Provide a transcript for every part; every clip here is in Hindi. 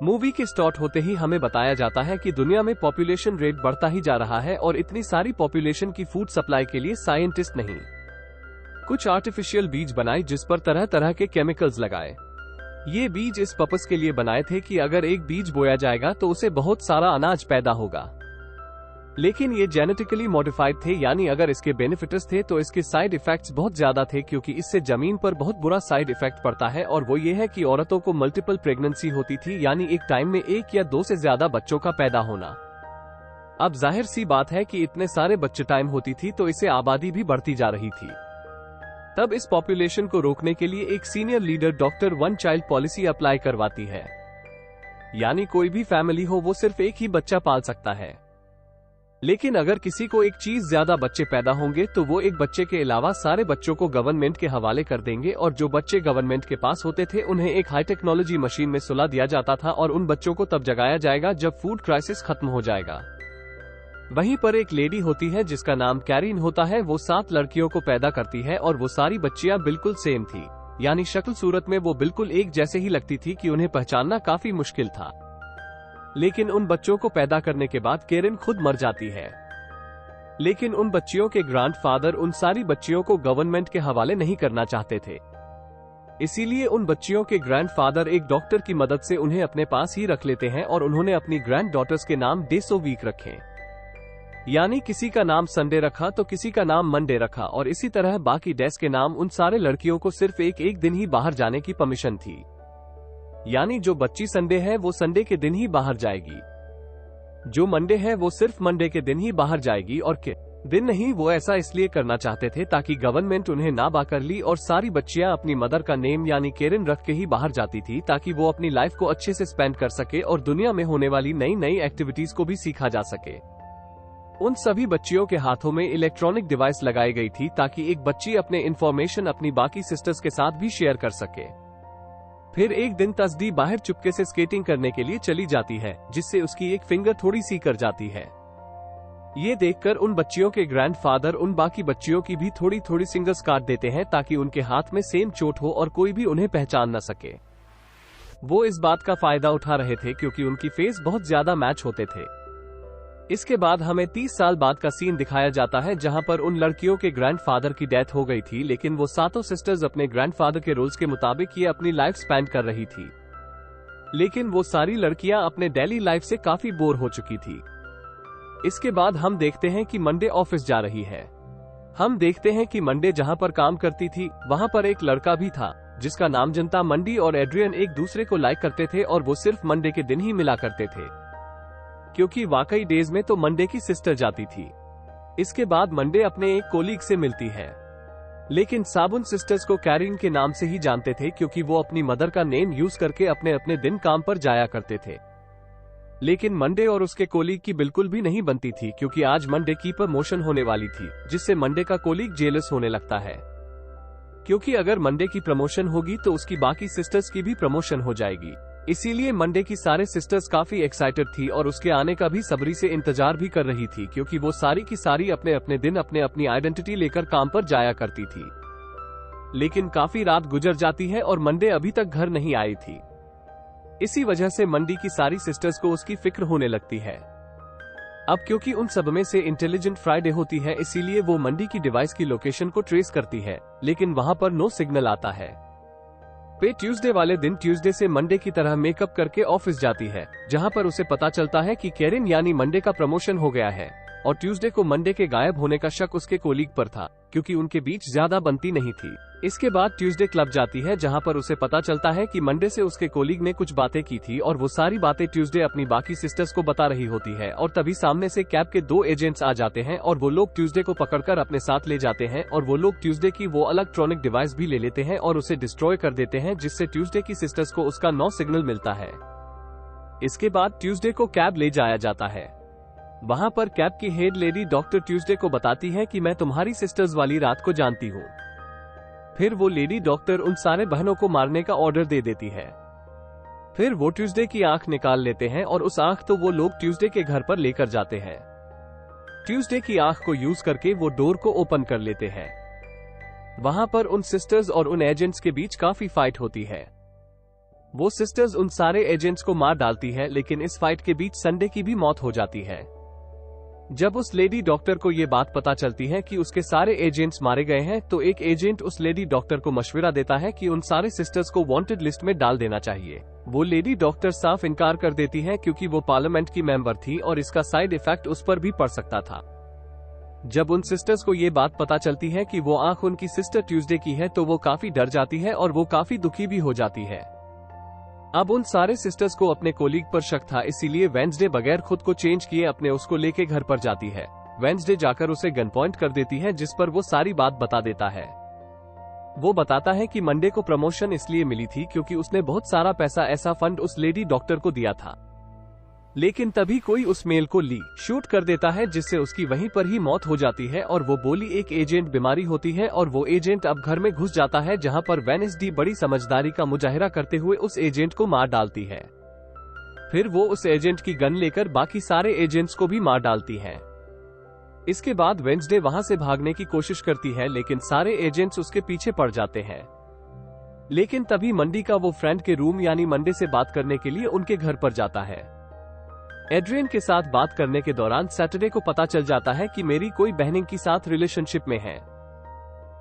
मूवी के स्टार्ट होते ही हमें बताया जाता है कि दुनिया में पॉपुलेशन रेट बढ़ता ही जा रहा है और इतनी सारी पॉपुलेशन की फूड सप्लाई के लिए साइंटिस्ट नहीं कुछ आर्टिफिशियल बीज बनाए जिस पर तरह तरह के केमिकल्स लगाए। ये बीज इस पर्पस के लिए बनाए थे कि अगर एक बीज बोया जाएगा तो उसे बहुत सारा अनाज पैदा होगा, लेकिन ये जेनेटिकली मॉडिफाइड थे, यानी अगर इसके बेनिफिट्स थे तो इसके साइड इफेक्ट्स बहुत ज्यादा थे, क्योंकि इससे जमीन पर बहुत बुरा साइड इफेक्ट पड़ता है और वो ये है कि औरतों को मल्टीपल प्रेगनेंसी होती थी, यानी एक टाइम में 1 या 2 से ज्यादा बच्चों का पैदा होना। अब जाहिर सी बात है कि इतने सारे बच्चे टाइम होती थी तो इससे आबादी भी बढ़ती जा रही थी। तब इस पॉपुलेशन को रोकने के लिए एक senior leader doctor one child policy apply करवाती है, यानी कोई भी फैमिली हो वो सिर्फ एक ही बच्चा पाल सकता है, लेकिन अगर किसी को एक चीज ज्यादा बच्चे पैदा होंगे तो वो एक बच्चे के अलावा सारे बच्चों को गवर्नमेंट के हवाले कर देंगे, और जो बच्चे गवर्नमेंट के पास होते थे उन्हें एक हाई टेक्नोलॉजी मशीन में सुला दिया जाता था और उन बच्चों को तब जगाया जाएगा जब फूड क्राइसिस खत्म हो जाएगा। वहीं पर एक लेडी होती है जिसका नाम कैरिन होता है, वो 7 लड़कियों को पैदा करती है और वो सारी बच्चियां बिल्कुल सेम थी, यानी शक्ल सूरत में वो बिल्कुल एक जैसे ही लगती थी कि उन्हें पहचानना काफी मुश्किल था। लेकिन उन बच्चों को पैदा करने के बाद कैरिन खुद मर जाती है, लेकिन उन बच्चियों के ग्रैंडफादर उन सारी बच्चियों को गवर्नमेंट के हवाले नहीं करना चाहते थे, इसीलिए उन बच्चियों के ग्रैंडफादर एक डॉक्टर की मदद से उन्हें अपने पास ही रख लेते हैं और उन्होंने अपनी ग्रैंड डॉटर्स के नाम डेज ऑफ वीक रखे, यानी किसी का नाम संडे रखा तो किसी का नाम मंडे रखा, और इसी तरह बाकी डेज के नाम। उन सारे लड़कियों को सिर्फ एक दिन ही बाहर जाने की परमिशन थी, यानी जो बच्ची संडे है वो संडे के दिन ही बाहर जाएगी, जो मंडे है वो सिर्फ मंडे के दिन ही बाहर जाएगी, और के दिन नहीं। वो ऐसा इसलिए करना चाहते थे ताकि गवर्नमेंट उन्हें ना बाकर ली और सारी बच्चियां अपनी मदर का नेम यानी कैरिन रख के ही बाहर जाती थी, ताकि वो अपनी लाइफ को अच्छे से स्पेंड कर सके और दुनिया में होने वाली नई नई एक्टिविटीज को भी सीखा जा सके। उन सभी बच्चियों के हाथों में इलेक्ट्रॉनिक डिवाइस लगाई गई थी ताकि एक बच्ची अपने इंफॉर्मेशन अपनी बाकी सिस्टर्स के साथ भी शेयर कर सके। फिर एक दिन तस्दी बाहर चुपके से स्केटिंग करने के लिए चली जाती है, जिससे उसकी एक फिंगर थोड़ी सी कर जाती है। ये देखकर उन बच्चियों के ग्रैंडफादर उन बाकी बच्चियों की भी थोड़ी थोड़ी फिंगर्स काट देते हैं ताकि उनके हाथ में सेम चोट हो और कोई भी उन्हें पहचान न सके। वो इस बात का फायदा उठा रहे थे क्योंकि उनकी फेस बहुत ज्यादा मैच होते थे। इसके बाद हमें 30 साल बाद का सीन दिखाया जाता है जहां पर उन लड़कियों के ग्रैंडफादर की डेथ हो गई थी, लेकिन वो सातों सिस्टर्स अपने ग्रैंडफादर के रूल्स के मुताबिक ये अपनी लाइफ स्पेंड कर रही थी, लेकिन वो सारी लड़कियां अपने डेली लाइफ से काफी बोर हो चुकी थी। इसके बाद हम देखते हैं कि मंडे ऑफिस जा रही है। हम देखते हैं कि मंडे जहां पर काम करती थी वहां पर एक लड़का भी था जिसका नाम जनता मंडी और एड्रियन एक दूसरे को लाइक करते थे, और वो सिर्फ मंडे के दिन ही मिला करते थे, क्योंकि वाकई डेज में तो मंडे की सिस्टर जाती थी। इसके बाद मंडे अपने एक कोलीग से मिलती है, लेकिन साबुन सिस्टर्स को कैरिन के नाम से ही जानते थे क्योंकि वो अपनी मदर का नेम यूज करके अपने अपने दिन काम पर जाया करते थे। लेकिन मंडे और उसके कोलीग की बिल्कुल भी नहीं बनती थी, क्योंकि आज मंडे की प्रमोशन होने वाली थी, जिससे मंडे का कोलीग जेलस होने लगता है, क्योंकि अगर मंडे की प्रमोशन होगी तो उसकी बाकी सिस्टर्स की भी प्रमोशन हो जाएगी। इसीलिए मंडे की सारे सिस्टर्स काफी एक्साइटेड थी और उसके आने का भी सब्री से इंतजार भी कर रही थी, क्योंकि वो सारी की सारी अपने अपने दिन अपने अपनी आइडेंटिटी लेकर काम पर जाया करती थी। लेकिन काफी रात गुजर जाती है और मंडे अभी तक घर नहीं आई थी। इसी वजह से मंडी की सारी सिस्टर्स को उसकी फिक्र होने लगती है। अब क्योंकि उन सब में से इंटेलिजेंट फ्राइडे होती है, इसीलिए वो मंडी की डिवाइस की लोकेशन को ट्रेस करती है, लेकिन वहां पर नो सिग्नल आता है। पे ट्यूसडे वाले दिन ट्यूसडे से मंडे की तरह मेकअप करके ऑफिस जाती है, जहां पर उसे पता चलता है कि कैरिन यानी मंडे का प्रमोशन हो गया है, और ट्यूसडे को मंडे के गायब होने का शक उसके कोलीग पर था, क्योंकि उनके बीच ज्यादा बनती नहीं थी। इसके बाद ट्यूसडे क्लब जाती है, जहां पर उसे पता चलता है कि मंडे से उसके कोलीग ने कुछ बातें की थी, और वो सारी बातें ट्यूसडे अपनी बाकी सिस्टर्स को बता रही होती है। और तभी सामने से कैब के 2 एजेंट्स आ जाते हैं और वो लोग ट्यूसडे को पकड़कर अपने साथ ले जाते हैं, और वो लोग ट्यूसडे की वो इलेक्ट्रॉनिक डिवाइस भी ले लेते हैं और उसे डिस्ट्रॉय कर देते हैं, जिससे ट्यूसडे की सिस्टर्स को उसका नो सिग्नल मिलता है। इसके बाद ट्यूसडे को कैब ले जाया जाता है। वहां पर कैब की हेड लेडी डॉक्टर ट्यूसडे को बताती है कि मैं तुम्हारी सिस्टर्स वाली रात को जानती हूँ। फिर वो लेडी डॉक्टर उन सारे बहनों को मारने का ऑर्डर दे देती है। फिर वो ट्यूसडे की आंख निकाल लेते हैं और उस आंख तो वो लोग ट्यूसडे के घर पर लेकर जाते हैं। ट्यूसडे की आंख को यूज करके वो डोर को ओपन कर लेते हैं। वहां पर उन सिस्टर्स और उन एजेंट्स के बीच काफी फाइट होती है। वो सिस्टर्स उन सारे एजेंट्स को मार डालती है, लेकिन इस फाइट के बीच संडे की भी मौत हो जाती है। जब उस लेडी डॉक्टर को ये बात पता चलती है कि उसके सारे एजेंट्स मारे गए हैं, तो एक एजेंट उस लेडी डॉक्टर को मशवरा देता है कि उन सारे सिस्टर्स को वांटेड लिस्ट में डाल देना चाहिए। वो लेडी डॉक्टर साफ इनकार कर देती है क्योंकि वो पार्लियामेंट की मेंबर थी और इसका साइड इफेक्ट उस पर भी पड़ सकता था। जब उन सिस्टर्स को ये बात पता चलती है कि वो आंख उनकी सिस्टर ट्यूसडे की है, तो वो काफी डर जाती है और वो काफी दुखी भी हो जाती है। अब उन सारे सिस्टर्स को अपने कोलीग पर शक था, इसीलिए वेंसडे बगैर खुद को चेंज किए अपने उसको लेके घर पर जाती है। वेंसडे जाकर उसे गन पॉइंट कर देती है, जिस पर वो सारी बात बता देता है। वो बताता है कि मंडे को प्रमोशन इसलिए मिली थी क्योंकि उसने बहुत सारा पैसा ऐसा फंड उस लेडी डॉक्टर को दिया था। लेकिन तभी कोई उस मेल को शूट कर देता है, जिससे उसकी वहीं पर ही मौत हो जाती है और वो बोली एक एजेंट बीमारी होती है और वो एजेंट अब घर में घुस जाता है, जहां पर वेनेसडे बड़ी समझदारी का मुजाहिरा करते हुए उस एजेंट को मार डालती है। फिर वो उस एजेंट की गन लेकर बाकी सारे एजेंट्स को भी मार डालती है। इसके बाद वेंसडे वहां से भागने की कोशिश करती है, लेकिन सारे एजेंट्स उसके पीछे पड़ जाते हैं। लेकिन तभी मंडी का वो फ्रेंड के रूम यानी मंडे से बात करने के लिए उनके घर पर जाता है। एड्रियन के साथ बात करने के दौरान सैटरडे को पता चल जाता है कि मेरी कोई बहन के साथ रिलेशनशिप में है।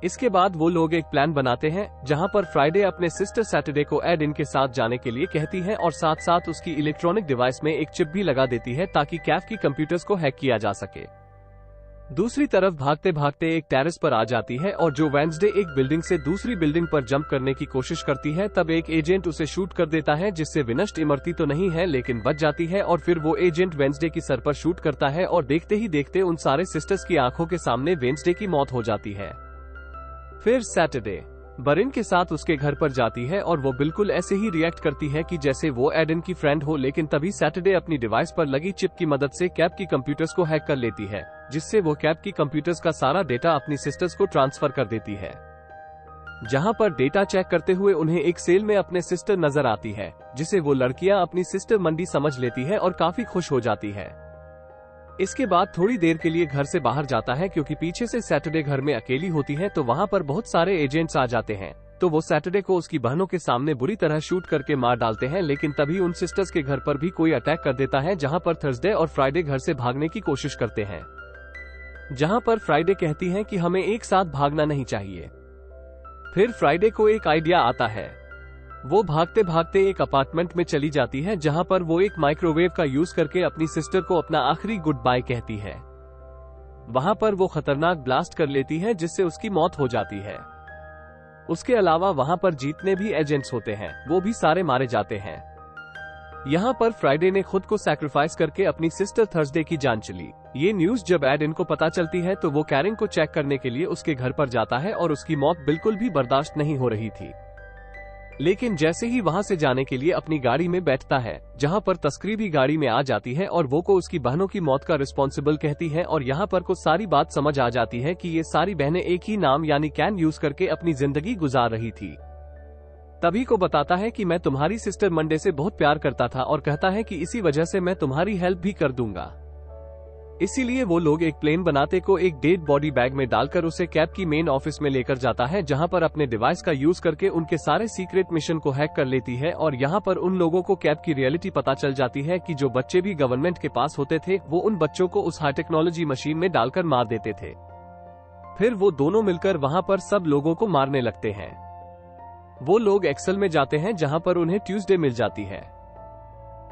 इसके बाद वो लोग एक प्लान बनाते हैं, जहां पर फ्राइडे अपने सिस्टर सैटरडे को एड के साथ जाने के लिए कहती है और साथ साथ उसकी इलेक्ट्रॉनिक डिवाइस में एक चिप भी लगा देती है ताकि कैफ की कंप्यूटर्स को हैक किया जा सके। दूसरी तरफ भागते भागते एक टेरेस पर आ जाती है और जो वेंसडे एक बिल्डिंग से दूसरी बिल्डिंग पर जंप करने की कोशिश करती है, तब एक एजेंट उसे शूट कर देता है, जिससे विनष्ट इमरती तो नहीं है लेकिन बच जाती है। और फिर वो एजेंट वेंसडे की सर पर शूट करता है और देखते ही देखते उन सारे सिस्टर्स की आंखों के सामने वेंसडे की मौत हो जाती है। फिर सैटरडे बरिन के साथ उसके घर पर जाती है और वो बिल्कुल ऐसे ही रिएक्ट करती है कि जैसे वो एडन की फ्रेंड हो, लेकिन तभी सैटरडे अपनी डिवाइस पर लगी चिप की मदद से कैप की कंप्यूटर्स को हैक कर लेती है, जिससे वो कैप की कंप्यूटर्स का सारा डेटा अपनी सिस्टर्स को ट्रांसफर कर देती है। जहां पर डेटा चेक करते हुए उन्हें एक सेल में अपने सिस्टर नजर आती है, जिसे वो लड़कियां अपनी सिस्टर मंडी समझ लेती है और काफी खुश हो जाती है। इसके बाद थोड़ी देर के लिए घर से बाहर जाता है क्योंकि पीछे से सैटरडे घर में अकेली होती है, तो वहां पर बहुत सारे एजेंट्स आ जाते हैं। तो वो सैटरडे को उसकी बहनों के सामने बुरी तरह शूट करके मार डालते हैं, लेकिन तभी उन सिस्टर्स के घर पर भी कोई अटैक कर देता है, जहां पर थर्सडे और फ्राइडे घर से भागने की कोशिश करते हैं। जहां पर फ्राइडे कहती है कि हमें एक साथ भागना नहीं चाहिए। फिर फ्राइडे को एक आइडिया आता है। वो भागते भागते एक अपार्टमेंट में चली जाती है, जहां पर वो एक माइक्रोवेव का यूज करके अपनी सिस्टर को अपना आखिरी गुड बाय कहती है। वहां पर वो खतरनाक ब्लास्ट कर लेती है, जिससे उसकी मौत हो जाती है। उसके अलावा वहां पर जितने भी एजेंट्स होते हैं वो भी सारे मारे जाते हैं। यहाँ पर फ्राइडे ने खुद को सैक्रिफाइस करके अपनी सिस्टर थर्सडे की जान चली। ये न्यूज जब एडन को पता चलती है, तो वो कैरिन को चेक करने के लिए उसके घर पर जाता है और उसकी मौत बिल्कुल भी बर्दाश्त नहीं हो रही थी। लेकिन जैसे ही वहां से जाने के लिए अपनी गाड़ी में बैठता है, जहां पर तस्करी भी गाड़ी में आ जाती है और वो को उसकी बहनों की मौत का रिस्पॉन्सिबल कहती है, और यहाँ पर को सारी बात समझ आ जाती है कि ये सारी बहनें एक ही नाम यानी कैन यूज करके अपनी जिंदगी गुजार रही थी। तभी को बताता है कि मैं तुम्हारी सिस्टर मंडे से बहुत प्यार करता था और कहता है कि इसी वजह से मैं तुम्हारी हेल्प भी कर दूंगा। इसीलिए वो लोग एक प्लेन बनाते को एक डेड बॉडी बैग में डालकर उसे कैब की मेन ऑफिस में लेकर जाता है, जहां पर अपने डिवाइस का यूज करके उनके सारे सीक्रेट मिशन को हैक कर लेती है। और यहां पर उन लोगों को कैब की रियलिटी पता चल जाती है कि जो बच्चे भी गवर्नमेंट के पास होते थे, वो उन बच्चों को उस हाई टेक्नोलॉजी मशीन में डालकर मार देते थे। फिर वो दोनों मिलकर वहां पर सब लोगों को मारने लगते हैं। वो लोग एक्सेल में जाते हैं, जहां पर उन्हें ट्यूसडे मिल जाती है।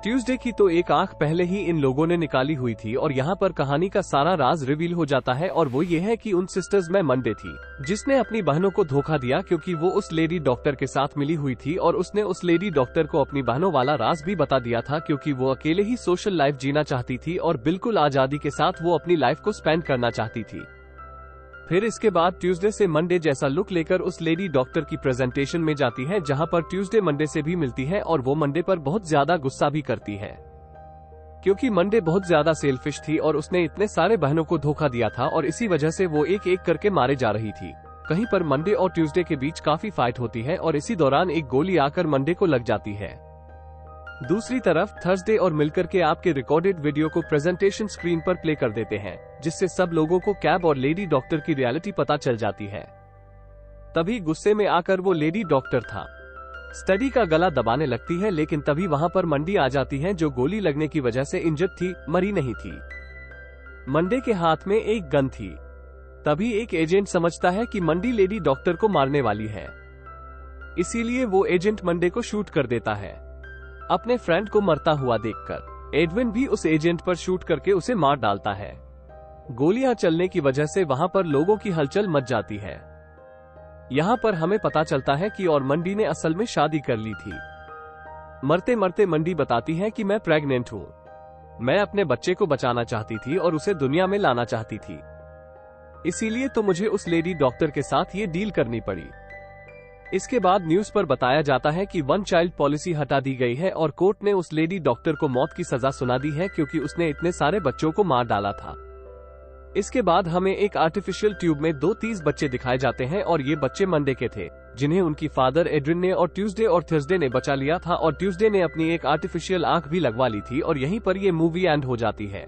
ट्यूसडे की तो एक आंख पहले ही इन लोगों ने निकाली हुई थी और यहाँ पर कहानी का सारा राज रिवील हो जाता है, और वो ये है कि उन सिस्टर्स में मंडे थी, जिसने अपनी बहनों को धोखा दिया क्योंकि वो उस लेडी डॉक्टर के साथ मिली हुई थी, और उसने उस लेडी डॉक्टर को अपनी बहनों वाला राज भी बता दिया था क्योंकि वो अकेले ही सोशल लाइफ जीना चाहती थी और बिल्कुल आजादी के साथ वो अपनी लाइफ को स्पेंड करना चाहती थी। फिर इसके बाद ट्यूसडे से मंडे जैसा लुक लेकर उस लेडी डॉक्टर की प्रेजेंटेशन में जाती है, जहां पर ट्यूसडे मंडे से भी मिलती है और वो मंडे पर बहुत ज्यादा गुस्सा भी करती है क्योंकि मंडे बहुत ज्यादा सेल्फिश थी और उसने इतने सारे बहनों को धोखा दिया था और इसी वजह से वो एक एक करके मारे जा रही थी। कहीं पर मंडे और ट्यूसडे के बीच काफी फाइट होती है और इसी दौरान एक गोली आकर मंडे को लग जाती है। दूसरी तरफ थर्सडे और मिलकर के आपके रिकॉर्डेड वीडियो को प्रेजेंटेशन स्क्रीन पर प्ले कर देते हैं, जिससे सब लोगों को कैब और लेडी डॉक्टर की रियलिटी पता चल जाती है। तभी गुस्से में आकर वो लेडी डॉक्टर था स्टडी का गला दबाने लगती है, लेकिन तभी वहां पर मंडी आ जाती है जो गोली लगने की वजह से इंजर्ड थी, मरी नहीं थी। मंडे के हाथ में एक गन थी। तभी एक एजेंट समझता है कि मंडी लेडी डॉक्टर को मारने वाली है, इसीलिए वो एजेंट मंडे को शूट कर देता है। अपने फ्रेंड को मरता हुआ देखकर एडविन भी उस एजेंट पर शूट करके उसे मार डालता है। गोलियां चलने की वजह से वहां पर लोगों की हलचल मच जाती है। यहाँ पर हमें पता चलता है कि और मंडी ने असल में शादी कर ली थी। मरते मरते मंडी बताती है कि मैं प्रेग्नेंट हूँ, मैं अपने बच्चे को बचाना चाहती थी और उसे दुनिया में लाना चाहती थी, इसीलिए तो मुझे उस लेडी डॉक्टर के साथ ये डील करनी पड़ी। इसके बाद न्यूज पर बताया जाता है कि वन चाइल्ड पॉलिसी हटा दी गई है और कोर्ट ने उस लेडी डॉक्टर को मौत की सजा सुना दी है क्योंकि उसने इतने सारे बच्चों को मार डाला था। इसके बाद हमें एक आर्टिफिशियल ट्यूब में 2-3 बच्चे दिखाए जाते हैं और ये बच्चे मंडे के थे, जिन्हें उनकी फादर एड्रिन ने और ट्यूसडे और थर्सडे ने बचा लिया था और ट्यूसडे ने अपनी एक आर्टिफिशियल आंख भी लगवा ली थी और यहीं पर ये मूवी एंड हो जाती है।